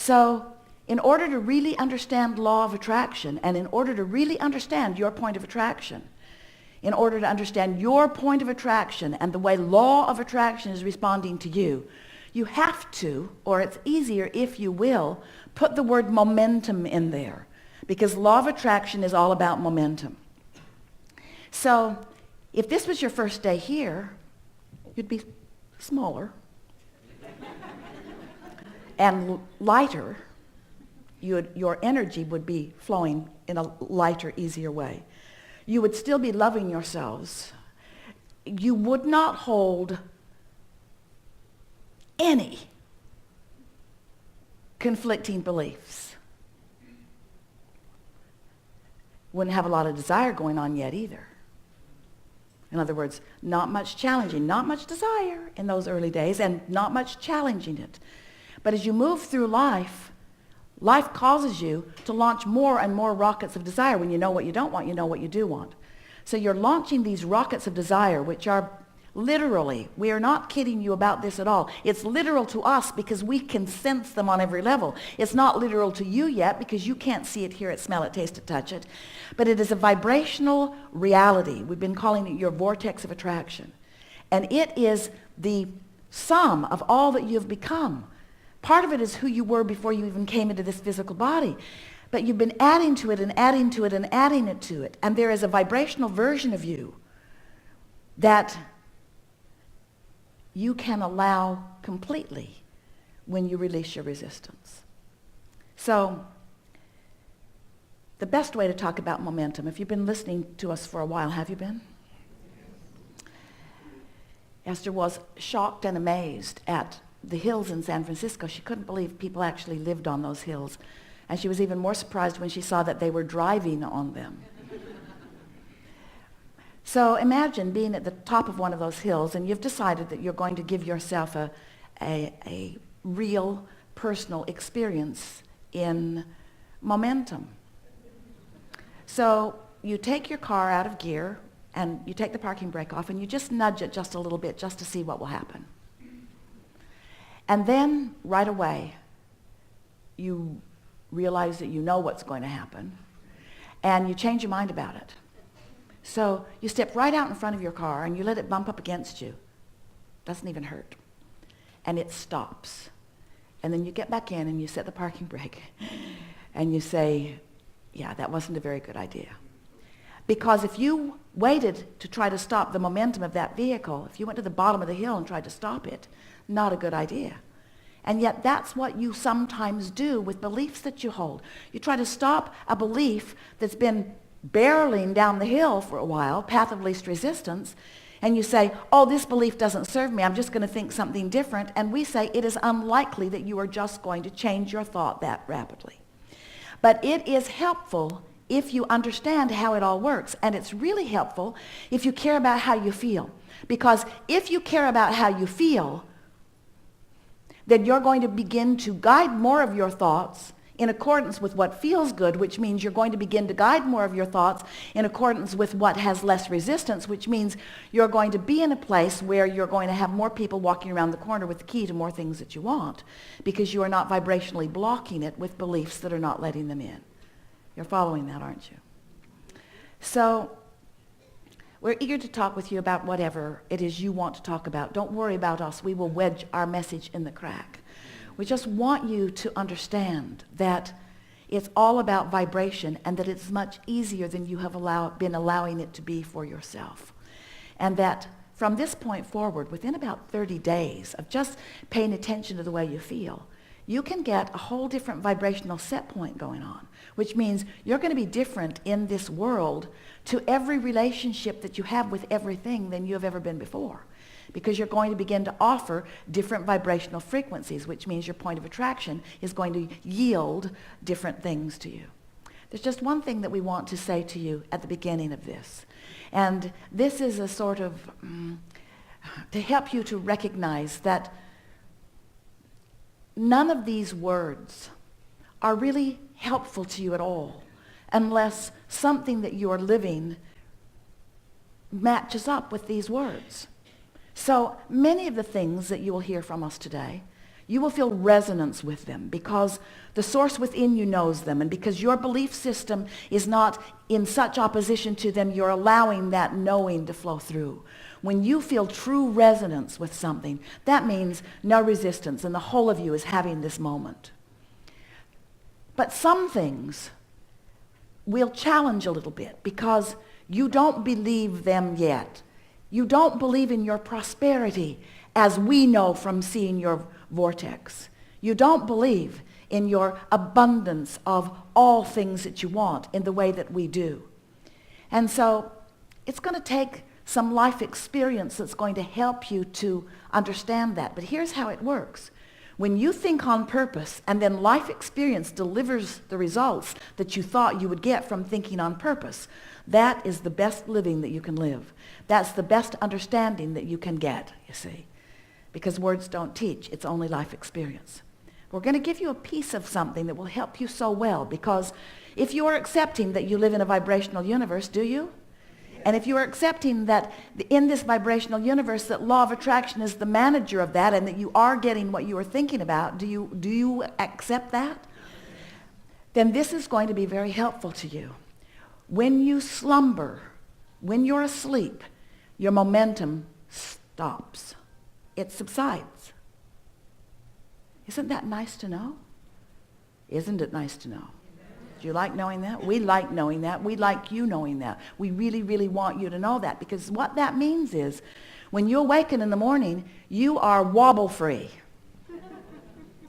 So in order to really understand law of attraction, and in order to really understand your point of attraction, in order to understand your point of attraction and the way law of attraction is responding to you, you have to, or it's easier if you will, put the word momentum in there, because law of attraction is all about momentum. So if this was your first day here, you'd be smaller and lighter. Your energy would be flowing in a lighter, easier way. You would still be loving yourselves. You would not hold any conflicting beliefs. Wouldn't have a lot of desire going on yet either. In other words, not much challenging, not much desire in those early days, and not much challenging it. But as you move through life, life causes you to launch more and more rockets of desire. When you know what you don't want, you know what you do want. So you're launching these rockets of desire, which are literally, we are not kidding you about this at all. It's literal to us because we can sense them on every level. It's not literal to you yet because you can't see it, hear it, smell it, taste it, touch it. But it is a vibrational reality. We've been calling it your vortex of attraction. And it is the sum of all that you've become. Part of it is who you were before you even came into this physical body. But you've been adding to it and adding to it and adding it to it. And there is a vibrational version of you that you can allow completely when you release your resistance. So the best way to talk about momentum, if you've been listening to us for a while, have you been? Esther was shocked and amazed at the hills in San Francisco. She couldn't believe people actually lived on those hills. And she was even more surprised when she saw that they were driving on them. So imagine being at the top of one of those hills and you've decided that you're going to give yourself a real personal experience in momentum. So you take your car out of gear and you take the parking brake off and you just nudge it just a little bit just to see what will happen. And then right away you realize that you know what's going to happen and you change your mind about it. So you step right out in front of your car and you let it bump up against you. Doesn't even hurt. And it stops. And then you get back in and you set the parking brake and you say, yeah, that wasn't a very good idea. Because if you waited to try to stop the momentum of that vehicle, if you went to the bottom of the hill and tried to stop it, not a good idea. And yet that's what you sometimes do with beliefs that you hold. You try to stop a belief that's been barreling down the hill for a while, path of least resistance, and you say, oh, this belief doesn't serve me, I'm just going to think something different. And we say it is unlikely that you are just going to change your thought that rapidly. But it is helpful if you understand how it all works. And it's really helpful if you care about how you feel. Because if you care about how you feel, then you're going to begin to guide more of your thoughts in accordance with what feels good, which means you're going to begin to guide more of your thoughts in accordance with what has less resistance, which means you're going to be in a place where you're going to have more people walking around the corner with the key to more things that you want, because you are not vibrationally blocking it with beliefs that are not letting them in. You're following that, aren't you? So we're eager to talk with you about whatever it is you want to talk about. Don't worry about us. We will wedge our message in the crack. We just want you to understand that it's all about vibration and that it's much easier than you have been allowing it to be for yourself. And that from this point forward, within about 30 days of just paying attention to the way you feel, you can get a whole different vibrational set point going on, which means you're going to be different in this world to every relationship that you have with everything than you have ever been before. Because you're going to begin to offer different vibrational frequencies, which means your point of attraction is going to yield different things to you. There's just one thing that we want to say to you at the beginning of this. And this is a sort of, to help you to recognize that none of these words are really helpful to you at all unless something that you are living matches up with these words. So many of the things that you will hear from us today, You will feel resonance with them because the source within you knows them, and because your belief system is not in such opposition to them, you're allowing that knowing to flow through. When you feel true resonance with something, that means no resistance, and the whole of you is having this moment. But some things will challenge a little bit because you don't believe them yet. You don't believe in your prosperity as we know from seeing your vortex. You don't believe in your abundance of all things that you want in the way that we do. And so it's going to take some life experience that's going to help you to understand that. But here's how it works. When you think on purpose and then life experience delivers the results that you thought you would get from thinking on purpose, that is the best living that you can live. That's the best understanding that you can get, you see. Because words don't teach, it's only life experience. We're going to give you a piece of something that will help you so well, because if you are accepting that you live in a vibrational universe, do you? And if you are accepting that in this vibrational universe that law of attraction is the manager of that and that you are getting what you are thinking about, do you accept that? Then this is going to be very helpful to you. When you slumber, when you're asleep, your momentum stops. It subsides. Isn't that nice to know? Isn't it nice to know? Do you like knowing that? We like knowing that. We like you knowing that. We really, really want you to know that, because what that means is when you awaken in the morning, you are wobble free.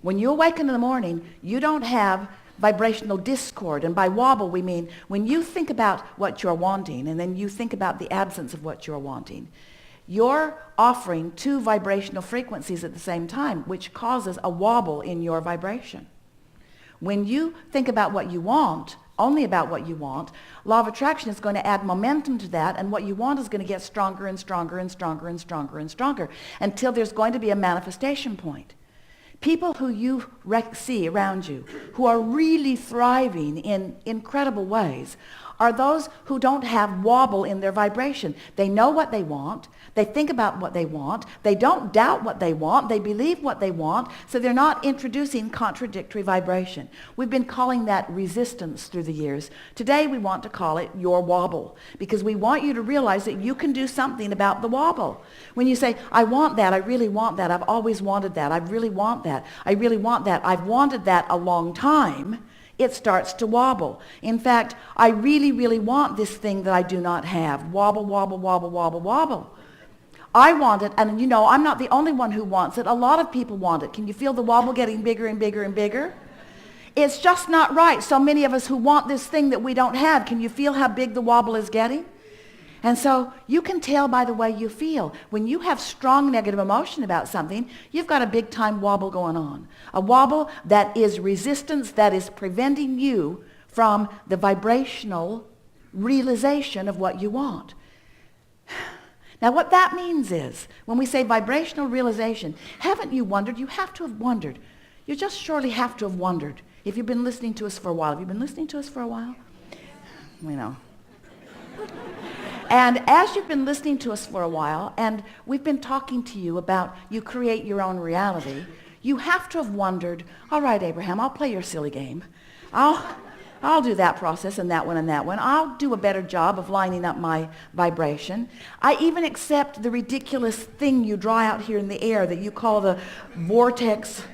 When you awaken in the morning, you don't have vibrational discord. And by wobble, we mean when you think about what you're wanting and then you think about the absence of what you're wanting, you're offering two vibrational frequencies at the same time, which causes a wobble in your vibration. When you think about what you want, only about what you want, law of attraction is going to add momentum to that, and what you want is going to get stronger and stronger and stronger and stronger and stronger until there's going to be a manifestation point. People who you see around you who are really thriving in incredible ways are those who don't have wobble in their vibration. They know what they want. They think about what they want. They don't doubt what they want. They believe what they want. So they're not introducing contradictory vibration. We've been calling that resistance through the years. Today we want to call it your wobble, because we want you to realize that you can do something about the wobble. When you say, I want that, I really want that, I've always wanted that, I really want that, I really want that, I've wanted that a long time, it starts to wobble. In fact, I really, really want this thing that I do not have. Wobble, wobble, wobble, wobble, wobble. I want it, and you know, I'm not the only one who wants it. A lot of people want it. Can you feel the wobble getting bigger and bigger and bigger? It's just not right. So many of us who want this thing that we don't have, can you feel how big the wobble is getting? And so you can tell by the way you feel. When you have strong negative emotion about something, you've got a big time wobble going on. A wobble that is resistance, that is preventing you from the vibrational realization of what you want. Now what that means is, when we say vibrational realization, haven't you wondered? You have to have wondered. You just surely have to have wondered. If you've been listening to us for a while. Have you been listening to us for a while? We know. And as you've been listening to us for a while, and we've been talking to you about you create your own reality, you have to have wondered, all right, Abraham, I'll play your silly game. I'll do that process and that one and that one. I'll do a better job of lining up my vibration. I even accept the ridiculous thing you draw out here in the air that you call the vortex.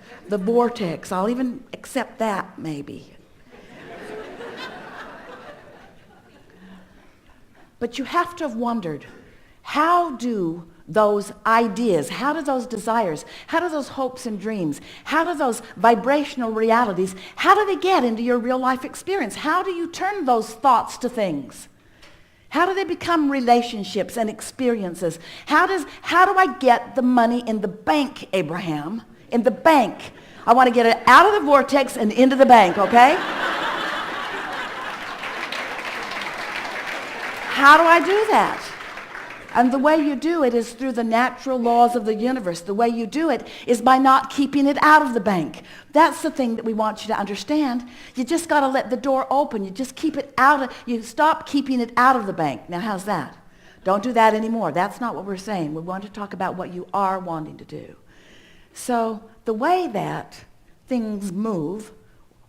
I'll even accept that, maybe. But you have to have wondered, how do those ideas, how do those desires, how do those hopes and dreams, how do those vibrational realities, how do they get into your real life experience? How do you turn those thoughts to things? How do they become relationships and experiences? How do I get the money in the bank, Abraham? In the bank. I want to get it out of the vortex and into the bank, okay? How do I do that? And the way you do it is through the natural laws of the universe. The way you do it is by not keeping it out of the bank. That's the thing that we want you to understand. You just got to let the door open. You just keep it out. You stop keeping it out of the bank. Now, how's that? Don't do that anymore. That's not what we're saying. We want to talk about what you are wanting to do. So the way that things move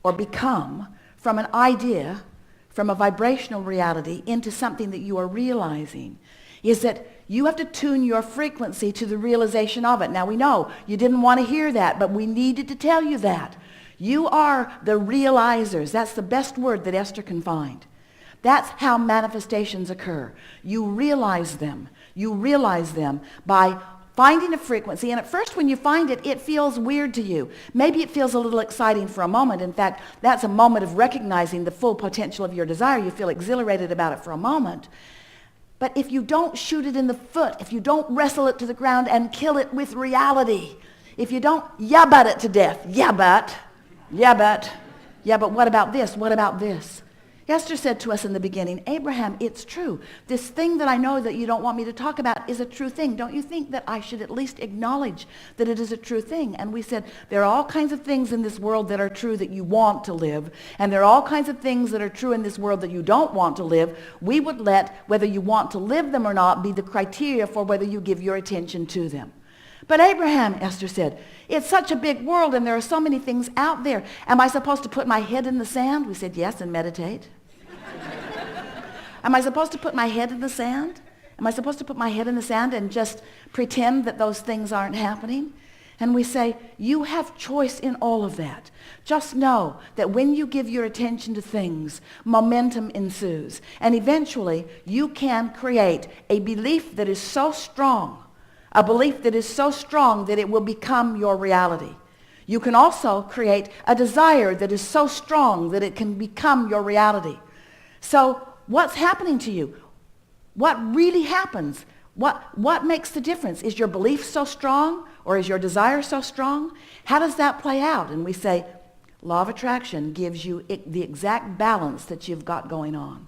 or become from an idea, from a vibrational reality into something that you are realizing is that you have to tune your frequency to the realization of it. Now we know you didn't want to hear that, but we needed to tell you that. You are the realizers. That's the best word that Esther can find. That's how manifestations occur. You realize them. You realize them by finding a frequency. And at first when you find it, it feels weird to you. Maybe it feels a little exciting for a moment. In fact, that's a moment of recognizing the full potential of your desire. You feel exhilarated about it for a moment. But if you don't shoot it in the foot, if you don't wrestle it to the ground and kill it with reality, if you don't but it to death, but what about this? What about this? Esther said to us in the beginning, Abraham, it's true. This thing that I know that you don't want me to talk about is a true thing. Don't you think that I should at least acknowledge that it is a true thing? And we said, there are all kinds of things in this world that are true that you want to live. And there are all kinds of things that are true in this world that you don't want to live. We would let whether you want to live them or not be the criteria for whether you give your attention to them. But Abraham, Esther said, it's such a big world and there are so many things out there. Am I supposed to put my head in the sand? We said, yes, and meditate. Am I supposed to put my head in the sand? Am I supposed to put my head in the sand and just pretend that those things aren't happening? And we say, you have choice in all of that. Just know that when you give your attention to things, momentum ensues. And eventually, you can create a belief that is so strong, a belief that is so strong that it will become your reality. You can also create a desire that is so strong that it can become your reality. So what's happening to you? What really happens? What makes the difference? Is your belief so strong or is your desire so strong? How does that play out? And we say, law of attraction gives you the exact balance that you've got going on.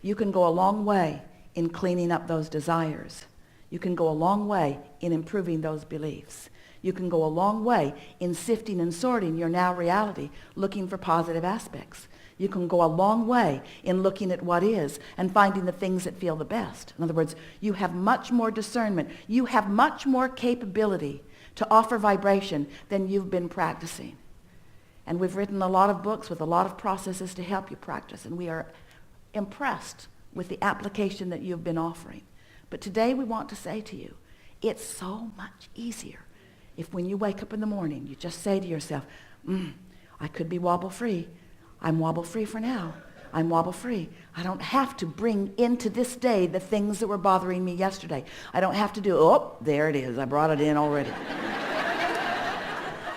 You can go a long way in cleaning up those desires. You can go a long way in improving those beliefs. You can go a long way in sifting and sorting your now reality, looking for positive aspects. You can go a long way in looking at what is and finding the things that feel the best. In other words, you have much more discernment. You have much more capability to offer vibration than you've been practicing. And we've written a lot of books with a lot of processes to help you practice. And we are impressed with the application that you've been offering. But today we want to say to you, it's so much easier if when you wake up in the morning, you just say to yourself, I could be wobble-free. I'm wobble-free for now. I'm wobble-free. I don't have to bring into this day the things that were bothering me yesterday. I don't have to do, oh, there it is. I brought it in already.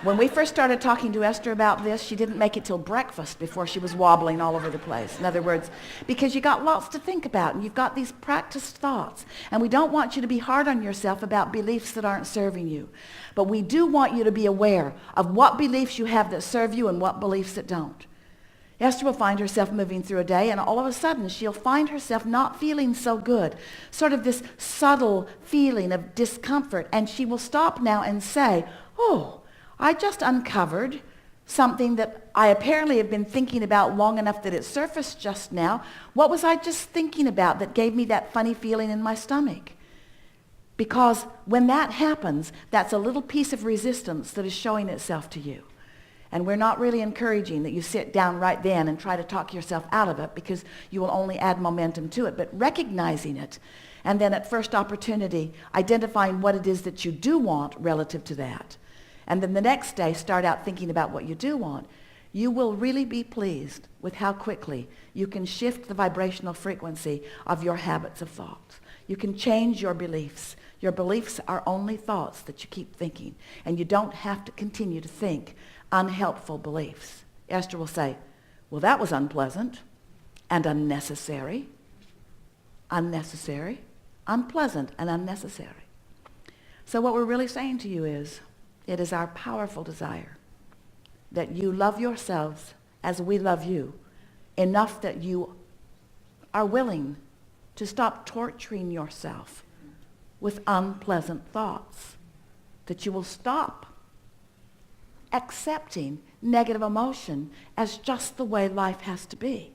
When we first started talking to Esther about this, she didn't make it till breakfast before she was wobbling all over the place. In other words, because you got lots to think about and you've got these practiced thoughts. And we don't want you to be hard on yourself about beliefs that aren't serving you. But we do want you to be aware of what beliefs you have that serve you and what beliefs that don't. Esther will find herself moving through a day, and all of a sudden she'll find herself not feeling so good, sort of this subtle feeling of discomfort, and she will stop now and say, oh, I just uncovered something that I apparently have been thinking about long enough that it surfaced just now. What was I just thinking about that gave me that funny feeling in my stomach? Because when that happens, that's a little piece of resistance that is showing itself to you. And we're not really encouraging that you sit down right then and try to talk yourself out of it because you will only add momentum to it. But recognizing it, and then at first opportunity, identifying what it is that you do want relative to that. And then the next day, start out thinking about what you do want. You will really be pleased with how quickly you can shift the vibrational frequency of your habits of thought. You can change your beliefs. Your beliefs are only thoughts that you keep thinking. And you don't have to continue to think unhelpful beliefs. Esther will say, well, that was unpleasant and unnecessary. Unnecessary, unpleasant, and unnecessary. So what we're really saying to you is, it is our powerful desire that you love yourselves as we love you, enough that you are willing to stop torturing yourself with unpleasant thoughts, that you will stop accepting negative emotion as just the way life has to be.